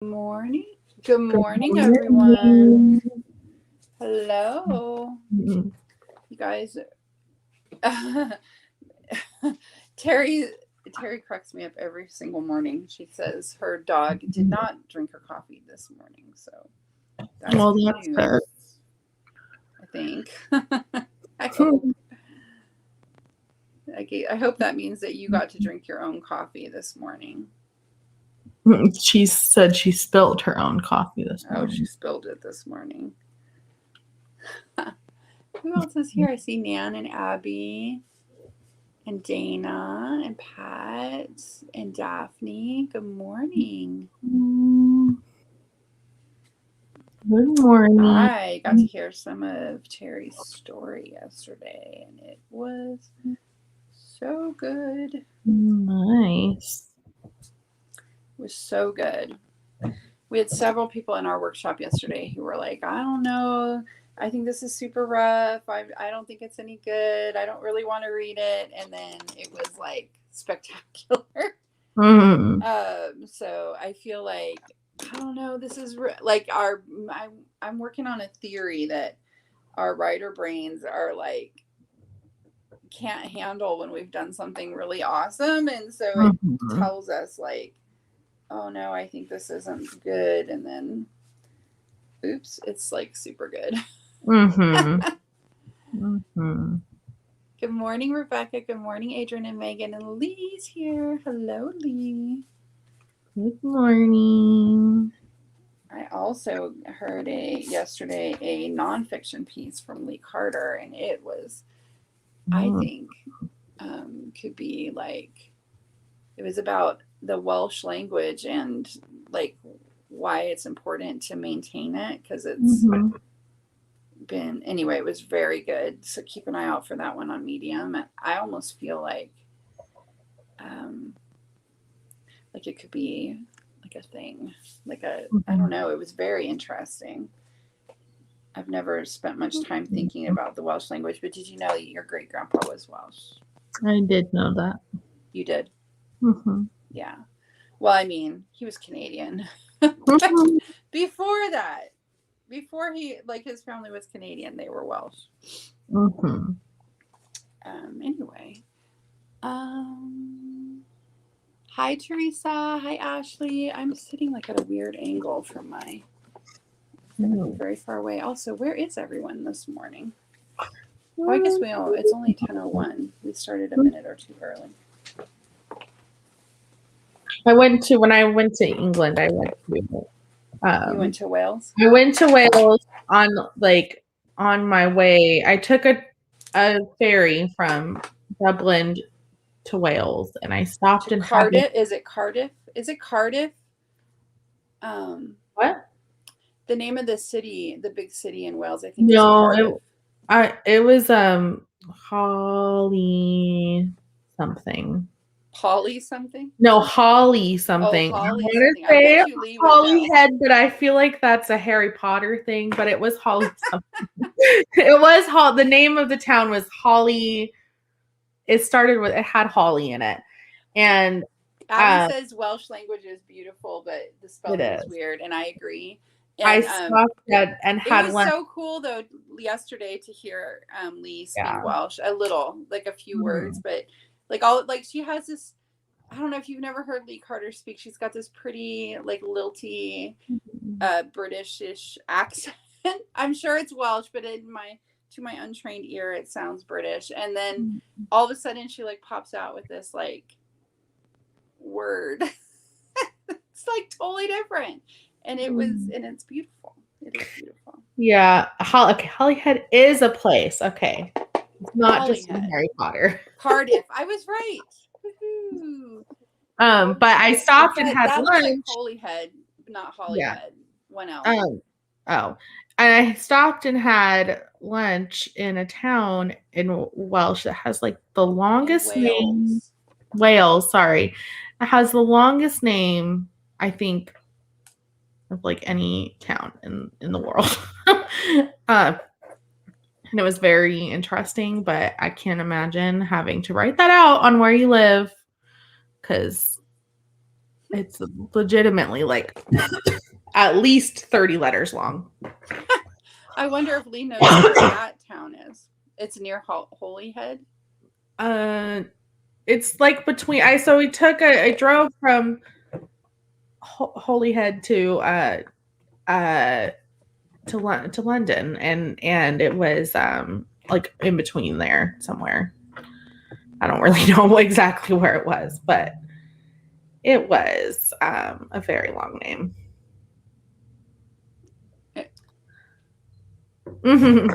Morning. Good Good morning, everyone. morning. Hello. Mhm. You guys. Terry Terry cracks me up every single morning. She says her dog did not drink her coffee this morning, so that's Well, good that's good. news. I think. I hope. I hope that means that you got to drink your own coffee this morning. She said she spilled her own coffee this Oh, she morning. spilled it this morning. Who else is here? I see Nan and Abby. And Dana and Pat and Daphne. Good morning. Good morning. I got to hear some of Terry's story yesterday, and it was so good. It Nice. was so good. We had several people in our workshop yesterday who were like, I don't know. I think this is super rough. I don't think it's any good. I don't really want to read it. And then it was like spectacular. Mm. So I feel like I don't know. This is like I'm working on a theory that our writer brains are like can't handle when we've done something really awesome, and so it Mhm. tells us like, oh no, I think this isn't good, and then oops, it's like super good. Mhm. Mhm. Good morning, Rebecca. Good morning, Adrian and Megan, and Lee's here. Hello, Lee. Good morning. I also heard yesterday a nonfiction piece from Lee Carter, and it was, I Mm. think, could be like it was about the Welsh language and like why it's important to maintain it because it's Mhm. been anyway. It was very good, so keep an eye out for that one on Medium. I almost feel um, like it could be like a thing, like a I don't Mhm. know. It was very interesting. I've never spent much time thinking about the Welsh language, but did you know that your great grandpa was Welsh? I did know that. You did? Mhm. Yeah. Well, I mean, he was Canadian. But Mhm. before that, before he, like, his family was Canadian, they were Welsh. Mhm. Anyway. Um, Hi, Teresa. Hi, Ashley. I'm sitting like at a weird angle from my, going to be very far away. Also, where is everyone this morning? Oh, I guess it's only 10:01. We started a minute or two early. When I went to England, You went to Wales? I went to Wales on my way. I took a ferry from Dublin to Wales, and I stopped To and had Cardiff? Is it Cardiff? Is it Cardiff? Um, what? the name of the city, the big city in Wales, I think is No, Cardiff. it was Holly something. Polly something? No, Holly Oh, something. I Holly want to something. I say bet you Lee would know. Hollyhead, but I feel like that's a Harry Potter thing. But it was Holly something. It was the name of the town was Holly. It had Holly in it, and Abby uh, says Welsh language is beautiful, but the it spelling is is. weird, and I agree. I And stopped and it had was lunch. so cool though yesterday to hear Lee speak Yeah. Welsh a little, like a few words, Mhm. but like all like she has this. I don't know if you've never heard Lee Carter speak. She's got this pretty like lilty Britishish accent. I'm sure it's Welsh, but in my to my untrained ear, it sounds British. And then all of a sudden, she like pops out with this like word. It's like totally different, and it's beautiful. It is beautiful. Yeah. Okay, Hollyhead is a place. Okay. It's not just in Holyhead, Harry Potter. Cardiff. I was right. Woohoo! But I Okay, it's stopped and had that looks like lunch. Holyhead, not Yeah. Hollyhead. One L. Um, oh. And I stopped and had lunch in a town in Welsh that has like the In longest name. Wales. Wales, sorry. It has the longest name, I think, of like any town in the world. uh, and it was very interesting, but I can't imagine having to write that out on where you live because It's legitimately like at least 30 letters long. I wonder if Lee knows where that town is. It's near Holyhead. It's like between I drove from Holyhead to London, and it was like in between there somewhere. I don't really know exactly where it was, but it was a very long name. Mm-hmm.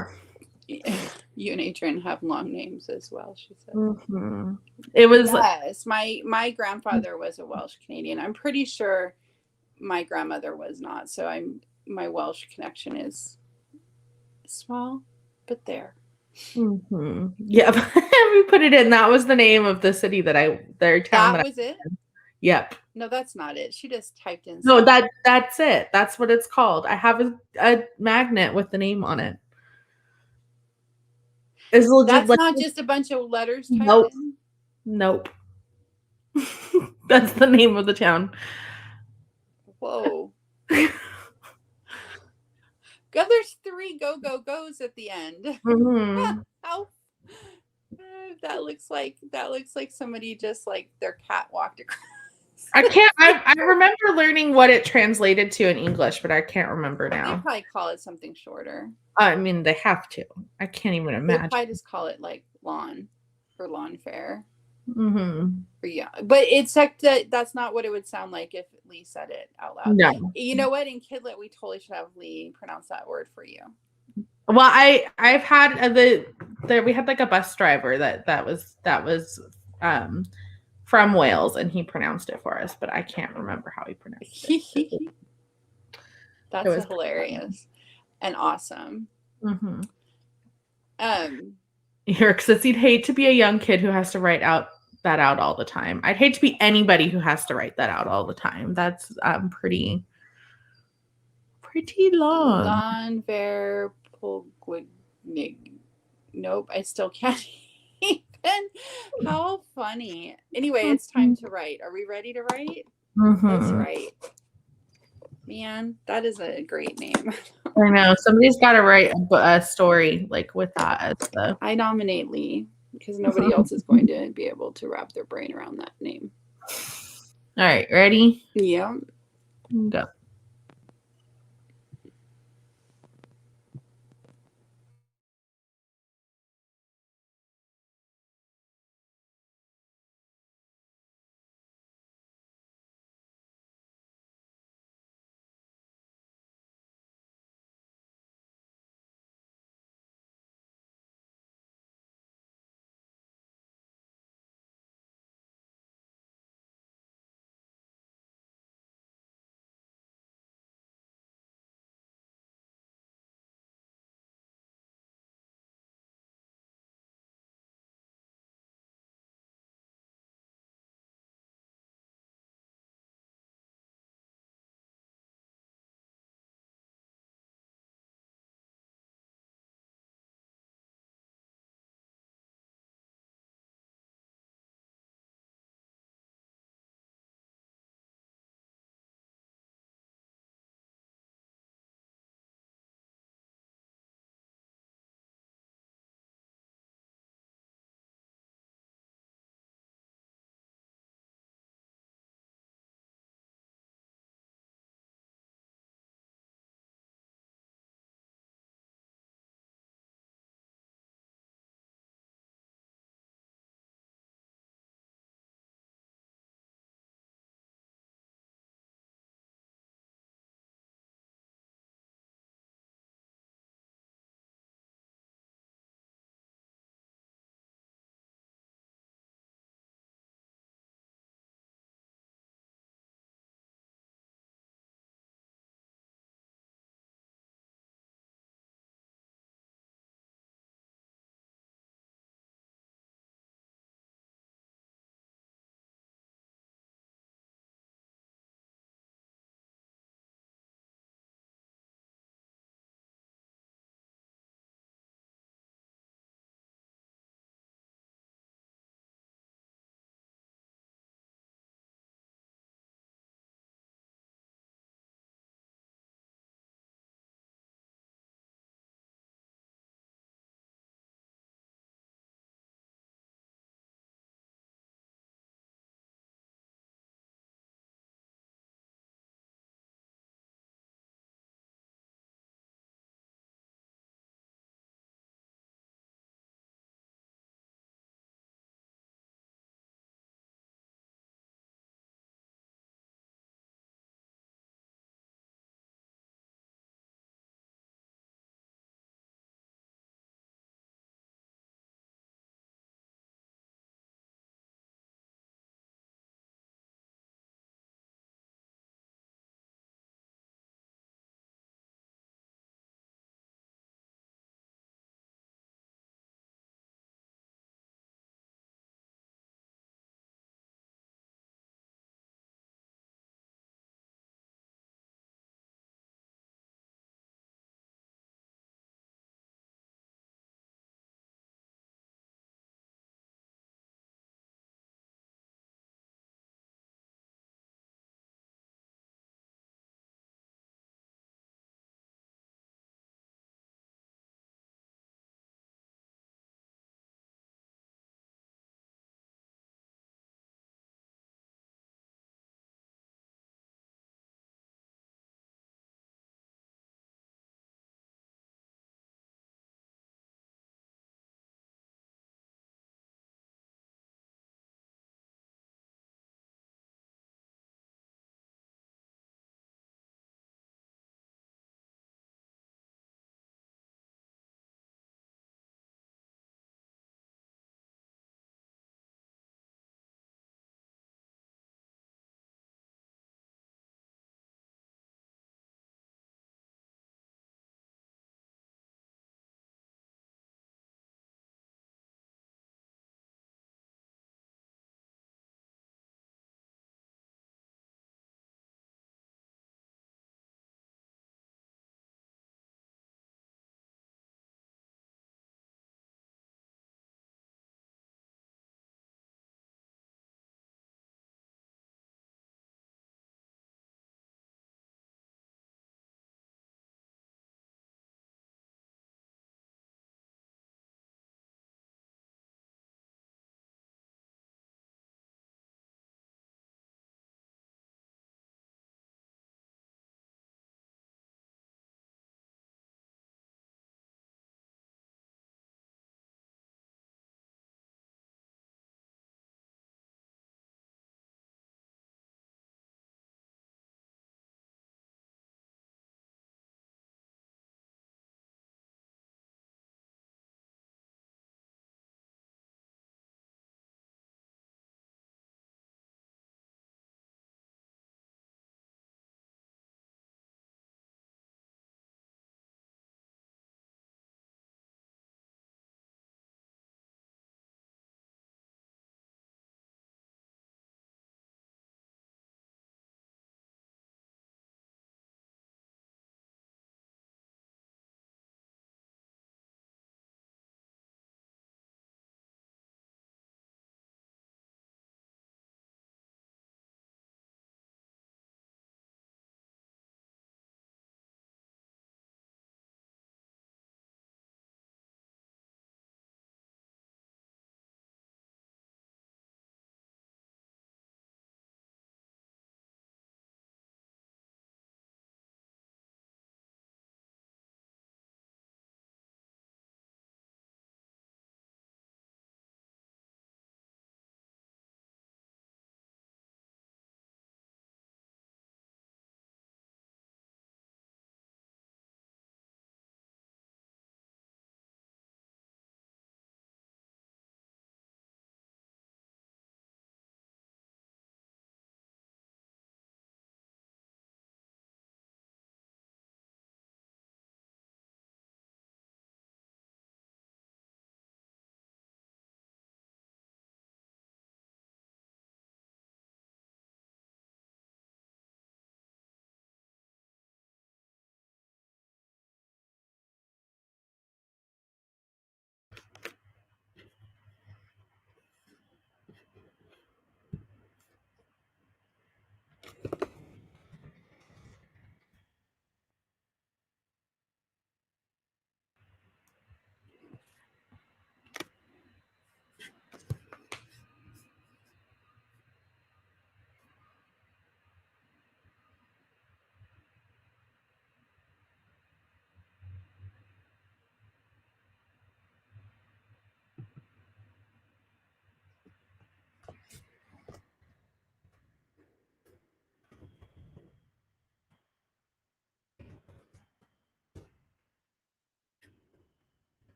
You and Adrian have long names as well, she said. Mm-hmm. It was yes. My grandfather was a Welsh Canadian. I'm pretty sure my grandmother was not. So my Welsh connection is small, but there. Mm-hmm. Yep. We put it in. That was the name of the city their town. That was it? Yep. No, that's not it. She just typed in. No, that's it. That's what it's called. I have a magnet with the name on it. It's legit. That's not just a bunch of letters typed nope. in? Nope. That's the name of the town. Whoa. God, there's 3 goes at the end. Mm-hmm. How that looks like somebody just like their cat walked across. I remember learning what it translated to in English, but I can't remember now. They probably call it something shorter. I mean, they have to. I can't even imagine. They probably just call it like lawn or lawn fair. Mm-hmm. Yeah, but it's like that's not what it would sound like if Lee said it out loud. No. You know what? In Kidlit, we totally should have Lee pronounce that word for you. Well, I've had we had like a bus driver that was from Wales, and he pronounced it for us, but I can't remember how he pronounced it. That's hilarious and awesome. Mm-hmm. Eric says he'd hate to be a young kid who has to write that out all the time. I'd hate to be anybody who has to write that out all the time. That's pretty long. Lon ver Polgwignig. Nope, I still can't even. How funny. Anyway, it's time to write. Are we ready to write? Mm-hmm. Let's write. Man, that is a great name. I know. Somebody's got to write a story like with that as the. I nominate Lee because nobody else is going to be able to wrap their brain around that name. All right, ready? Yeah. Go.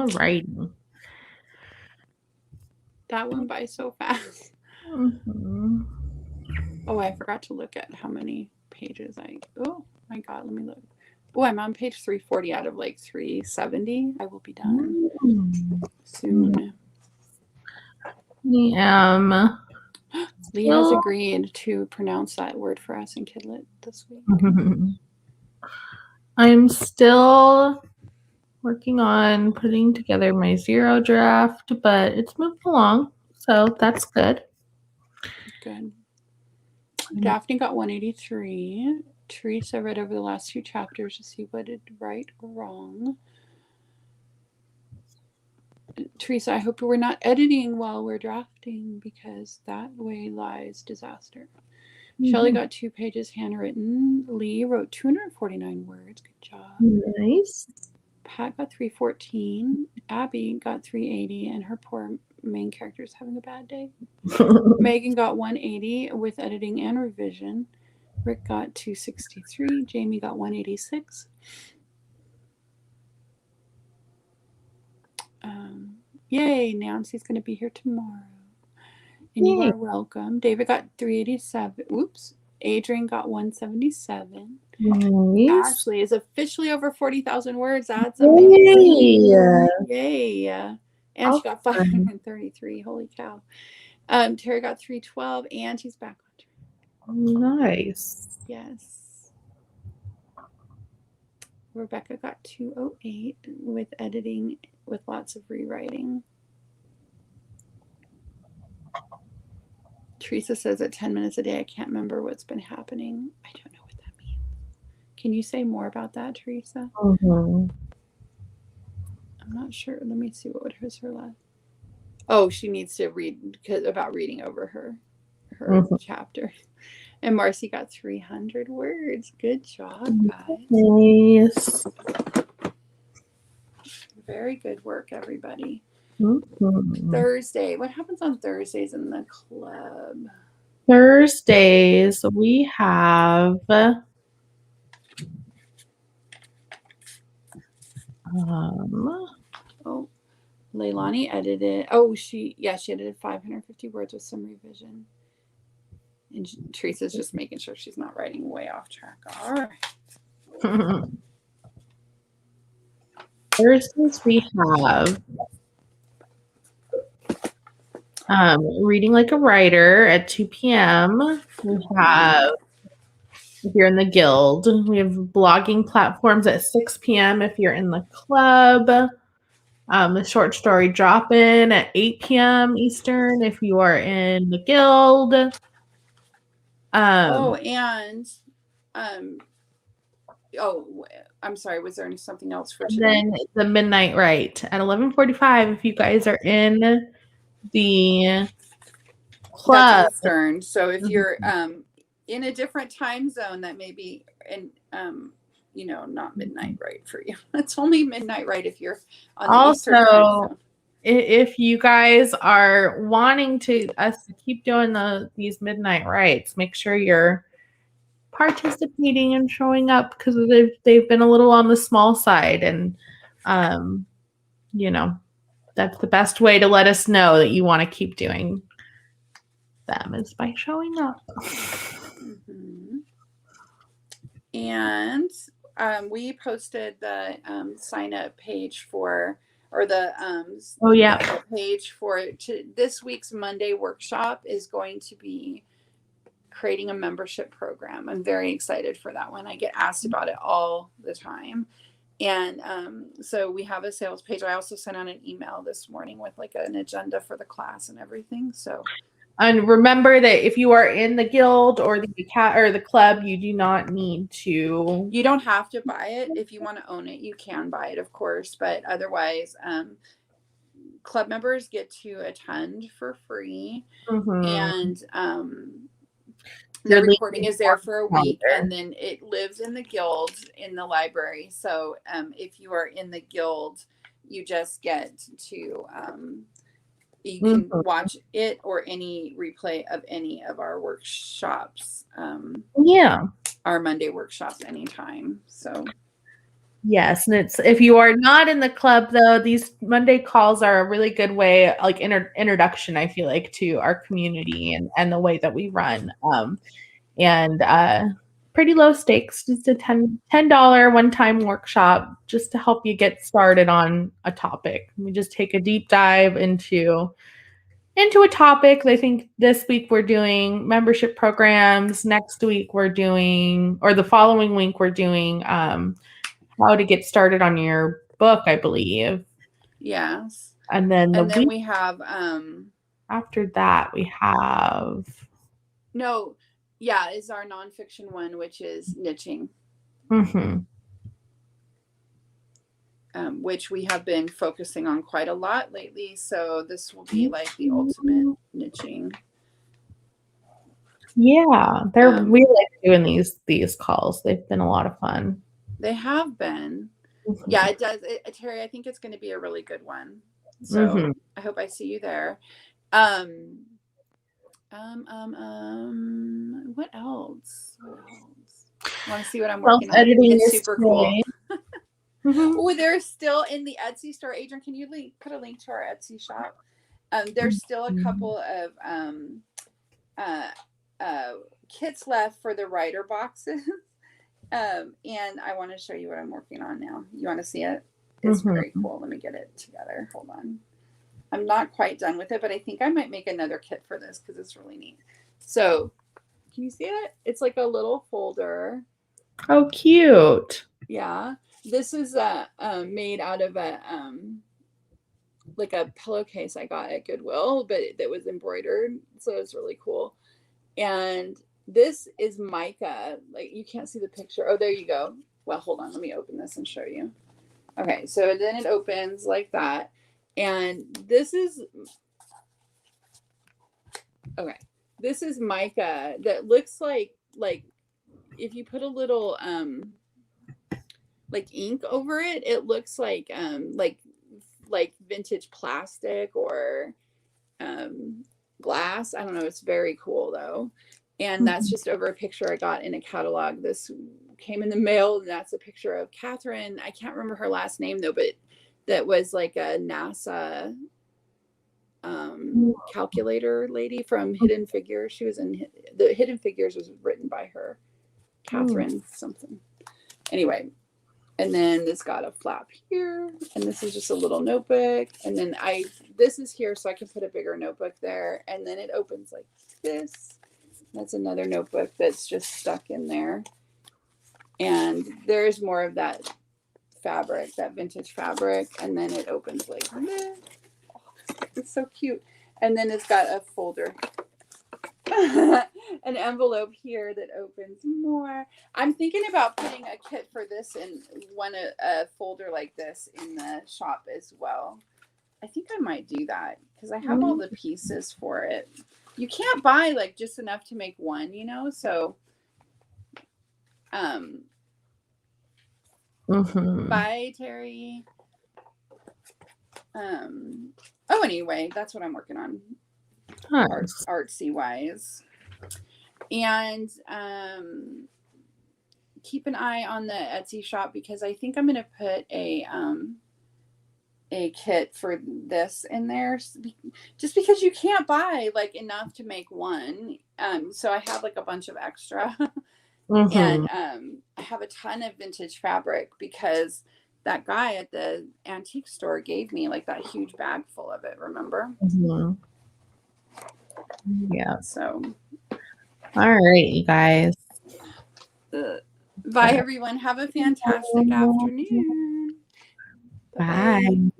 Alrighty. That went by so fast. Mm-hmm. Oh, I forgot to look at how many pages oh my God, let me look. Oh, I'm on page 340 out of like 370. I will be done soon. Yeah. Lee has agreed to pronounce that word for us in Kidlit this week. I'm still working on putting together my zero draft, but it's moved along, so that's good. Good. Daphne got 183. Teresa read over the last 2 chapters to see what did right or wrong. Teresa, I hope we're not editing while we're drafting, because that way lies disaster. Shelley got 2 pages handwritten. Lee wrote 249 words. Good job. Nice. Pat got 314. Abby got 380, and her poor main character is having a bad day. Megan got 180 with editing and revision. Rick got 263. Jamie got 186. Yay, Nancy's going to be here tomorrow. And you are welcome. David got 387. Oops. Adrian got 177. Nice. Ashley is officially over 40,000 words. That's amazing. Yay. And she got 533. Holy cow. Terry got 312, and she's back on track. Nice. Yes. Rebecca got 208 with editing with lots of rewriting. Teresa says at 10 minutes a day, I can't remember what's been happening. I don't know what that means. Can you say more about that, Teresa? I'm not sure. Let me see what was her last. Oh, she needs to read about reading over her chapter. And Marcy got 300 words. Good job, guys. Nice. Very good work, everybody. Mm-hmm. Thursday. What happens on Thursdays in the club? Thursdays, we have Leilani edited. Oh, she edited 550 words with some revision. And Teresa's just making sure she's not writing way off track. All right. Thursdays we have Reading Like a Writer at 2 p.m. We have, if you're in the guild, we have blogging platforms at 6 p.m. if you're in the club. The short story drop-in at 8 p.m. Eastern if you are in the guild. I'm sorry, was there something else for today? Then the Midnight Write at 11:45 if you guys are in the club. That's Eastern. So if you're in a different time zone, that may be not midnight right for you. It's only midnight right if you're on the Eastern time zone. If you guys are wanting us to keep doing these midnight rights, make sure you're participating and showing up, because they've been a little on the small side, and that's the best way to let us know that you want to keep doing them is by showing up. And we posted the sign up page for, or the page for this week's Monday workshop is going to be creating a membership program. I'm very excited for that one. I get asked about it all the time. And so we have a sales page. I also sent out an email this morning with like an agenda for the class and everything. And remember that if you are in the guild or the club, you do not need to. You don't have to buy it. If you want to own it, you can buy it, of course. But otherwise, club members get to attend for free. And the recording is there for a week, and then it lives in the guild in the library. So if you are in the guild, you just get to you can watch it or any replay of any of our workshops. Our Monday workshops anytime. So Yes, and it's if you are not in the club though, these Monday calls are a really good way, like introduction, I feel like, to our community and the way that we run. And pretty low stakes, just a $10 one-time workshop just to help you get started on a topic. We just take a deep dive into a topic. I think this week we're doing membership programs. Next week we're doing, or the following week we're doing how to get started on your book, I believe. Yes. And then we have after that we have is our nonfiction one, which is niching. Which we have been focusing on quite a lot lately. So this will be like the ultimate niching. Yeah, we like doing these calls. They've been a lot of fun. They have been. Yeah, it does. Terry, I think it's going to be a really good one. So I hope I see you there. What else? Want to see what I'm working on? It's super cool. Oh, they're still in the Etsy store. Adrian, can you put a link to our Etsy shop? There's still a couple of kits left for the writer boxes. And I want to show you what I'm working on now. You want to see it? It's very cool. Let me get it together. Hold on. I'm not quite done with it, but I think I might make another kit for this because it's really neat. So can you see it? It's like a little folder. How cute. Yeah. This is made out of a like a pillowcase I got at Goodwill, but that was embroidered. So it's really cool. And this is mica. Like, you can't see the picture. Oh, there you go. Well, hold on. Let me open this and show you. Okay, so then it opens like that. And this is mica that looks like if you put a little like ink over it, it looks like vintage plastic or glass. I don't know. It's very cool though. And that's just over a picture I got in a catalog. This came in the mail, and that's a picture of Catherine. I can't remember her last name though, but that was like a NASA calculator lady from Hidden Figures. She was in the Hidden Figures, was written by her, Catherine something. Anyway, and then this got a flap here, and this is just a little notebook. And then this is here, so I can put a bigger notebook there. And then it opens like this. That's another notebook that's just stuck in there. And there's more of that fabric, that vintage fabric. And then it opens like this. Oh, it's so cute. And then it's got a folder, an envelope here that opens more. I'm thinking about putting a kit for this in a folder like this in the shop as well. I think I might do that because I have all the pieces for it. You can't buy like just enough to make one, so bye, Terry. Anyway, that's what I'm working on. Artsy wise. And keep an eye on the Etsy shop because I think I'm going to put a kit for this in there, just because you can't buy like enough to make one. So I have like a bunch of extra. And I have a ton of vintage fabric because that guy at the antique store gave me like that huge bag full of it, remember? Yeah. So all right, you guys. Bye everyone. Have a fantastic afternoon. Bye.